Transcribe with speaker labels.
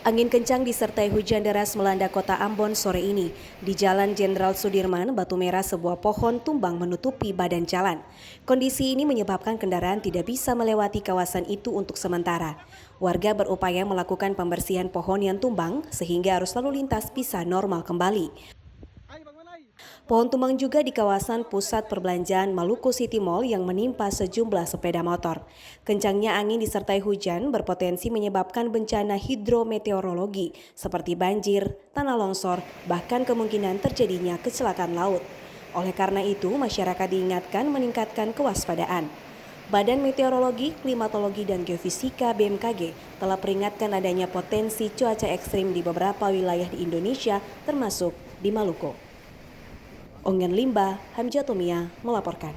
Speaker 1: Angin kencang disertai hujan deras melanda kota Ambon sore ini. Di Jalan Jenderal Sudirman, Batu Merah sebuah pohon tumbang menutupi badan jalan. Kondisi ini menyebabkan kendaraan tidak bisa melewati kawasan itu untuk sementara. Warga berupaya melakukan pembersihan pohon yang tumbang sehingga arus lalu lintas bisa normal kembali. Pohon tumbang juga di kawasan pusat perbelanjaan Maluku City Mall yang menimpa sejumlah sepeda motor. Kencangnya angin disertai hujan berpotensi menyebabkan bencana hidrometeorologi seperti banjir, tanah longsor, bahkan kemungkinan terjadinya kecelakaan laut. Oleh karena itu, masyarakat diingatkan meningkatkan kewaspadaan. Badan Meteorologi, Klimatologi, dan Geofisika (BMKG) telah peringatkan adanya potensi cuaca ekstrim di beberapa wilayah di Indonesia, termasuk di Maluku. Ongen Limba, Hamja Tumia melaporkan.